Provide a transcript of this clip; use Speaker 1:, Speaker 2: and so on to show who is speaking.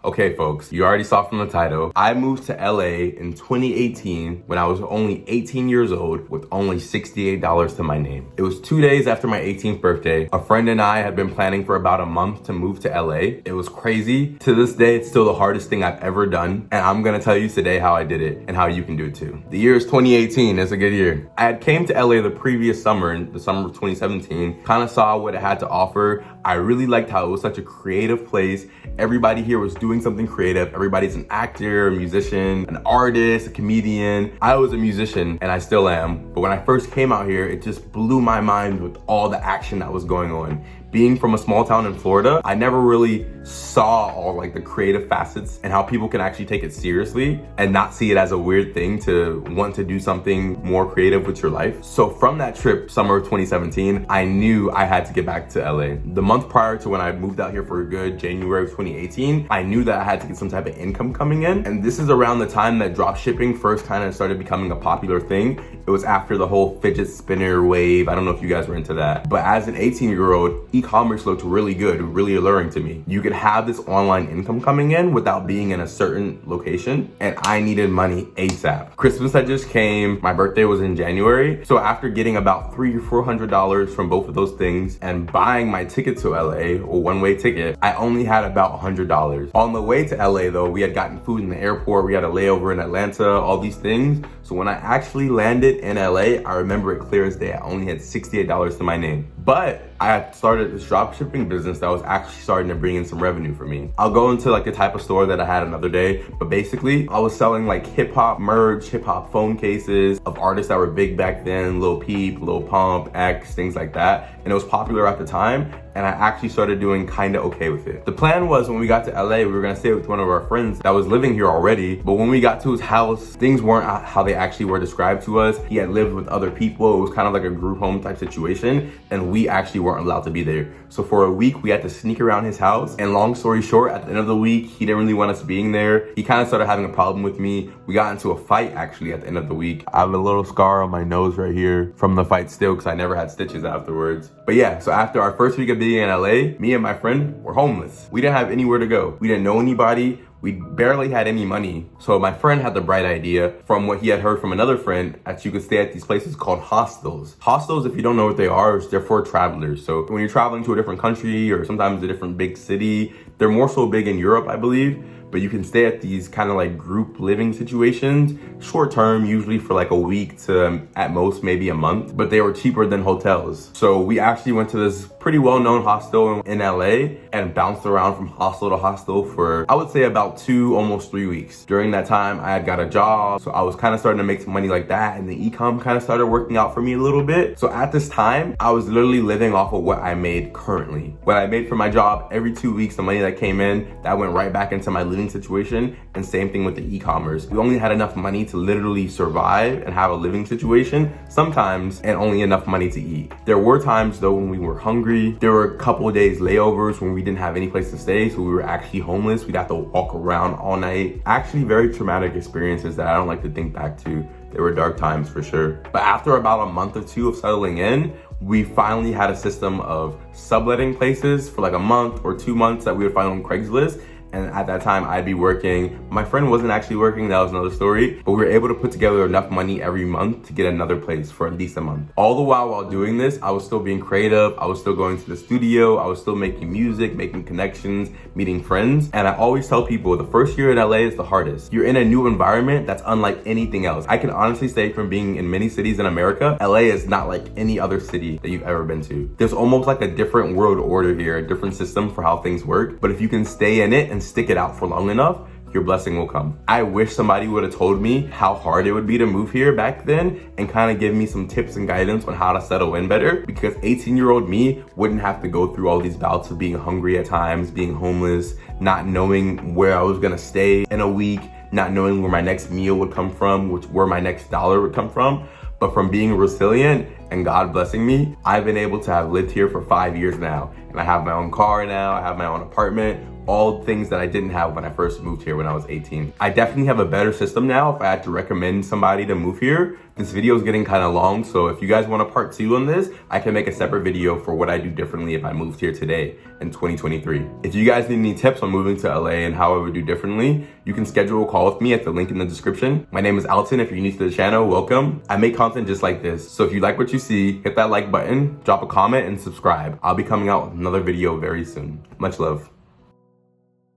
Speaker 1: Okay, folks, you already saw from the title. I moved to LA in 2018 when I was only 18 years old with only $68 to my name. It was 2 days after my 18th birthday. A friend and I had been planning for about a month to move to LA. It was crazy. To this day, it's still the hardest thing I've ever done. And I'm gonna tell you today how I did it and how you can do it too. The year is 2018, it's a good year. I had came to LA the previous summer, in the summer of 2017, kind of saw what it had to offer. I really liked how it was such a creative place. Everybody here was doing something creative. Everybody's an actor, a musician, an artist, a comedian. I was a musician and I still am. But when I first came out here, it just blew my mind with all the action that was going on. Being from a small town in Florida, I never really saw all like the creative facets and how people can actually take it seriously and not see it as a weird thing to want to do something more creative with your life. So from that trip, summer of 2017, I knew I had to get back to LA. The month prior to when I moved out here for a good January of 2018, I knew that I had to get some type of income coming in. And this is around the time that drop shipping first kind of started becoming a popular thing. It was after the whole fidget spinner wave. I don't know if you guys were into that. But as an 18-year-old, e-commerce looked really good, really alluring to me. You could have this online income coming in without being in a certain location, and I needed money ASAP. Christmas had just came, my birthday was in January, so after getting about $300 or $400 from both of those things and buying my ticket to LA, or one-way ticket, I only had about $100. On the way to LA though, we had gotten food in the airport, we had a layover in Atlanta, all these things. So when I actually landed in LA, I remember it clear as day, I only had $68 to my name. But I had started this drop shipping business that was actually starting to bring in some revenue for me. I'll go into like the type of store that I had another day, but basically I was selling like hip hop merch, hip hop phone cases of artists that were big back then, Lil Peep, Lil Pump, X, things like that. And it was popular at the time, and I actually started doing kind of okay with it. The plan was when we got to LA, we were gonna stay with one of our friends that was living here already, but when we got to his house, things weren't how they actually were described to us. He had lived with other people. It was kind of like a group home type situation, and we actually weren't allowed to be there. So for a week, we had to sneak around his house, and long story short, at the end of the week, he didn't really want us being there. He kind of started having a problem with me. We got into a fight actually at the end of the week. I have a little scar on my nose right here from the fight still, because I never had stitches afterwards. But yeah, so after our first week of being in LA, me and my friend were homeless. We didn't have anywhere to go. We didn't know anybody. We barely had any money. So my friend had the bright idea from what he had heard from another friend that you could stay at these places called hostels. Hostels, if you don't know what they are, they're for travelers. So when you're traveling to a different country or sometimes a different big city, they're more so big in Europe, I believe. But you can stay at these kind of like group living situations, short term, usually for like a week to at most maybe a month, but they were cheaper than hotels. So we actually went to this pretty well-known hostel in LA and bounced around from hostel to hostel for, I would say about 2, almost 3 weeks. During that time, I had got a job, so I was kind of starting to make some money like that, and the e-com kind of started working out for me a little bit. So at this time, I was literally living off of what I made currently. What I made for my job every 2 weeks, the money that came in, that went right back into my living situation, and same thing with the e-commerce. We only had enough money to literally survive and have a living situation sometimes, and only enough money to eat. There were times though when we were hungry. There were a couple of days layovers when we didn't have any place to stay, so we were actually homeless. We'd have to walk around all night. Actually very traumatic experiences that I don't like to think back to. They were dark times for sure. But after about a month or two of settling in, we finally had a system of subletting places for like a month or 2 months that we would find on Craigslist. And at that time, I'd be working. My friend wasn't actually working, that was another story, but we were able to put together enough money every month to get another place for at least a month. All the while doing this, I was still being creative. I was still going to the studio. I was still making music, making connections, meeting friends. And I always tell people the first year in LA is the hardest. You're in a new environment that's unlike anything else. I can honestly say from being in many cities in America, LA is not like any other city that you've ever been to. There's almost like a different world order here, a different system for how things work. But if you can stay in it and stick it out for long enough, your blessing will come. I wish somebody would have told me how hard it would be to move here back then and kind of give me some tips and guidance on how to settle in better, because 18-year-old me wouldn't have to go through all these bouts of being hungry at times, being homeless, not knowing where I was gonna stay in a week, not knowing where my next meal would come from, where my next dollar would come from. But from being resilient and God blessing me, I've been able to have lived here for 5 years now. And I have my own car now, I have my own apartment, all things that I didn't have when I first moved here when I was 18. I definitely have a better system now. If I had to recommend somebody to move here, this video is getting kind of long, so if you guys want a part 2 on this, I can make a separate video for what I do differently if I moved here today in 2023. If you guys need any tips on moving to LA and how I would do differently, you can schedule a call with me at the link in the description. My name is Alton. If you're new to the channel, welcome. I make content just like this, so if you like what you see, hit that like button, drop a comment, and subscribe. I'll be coming out with another video very soon. Much love.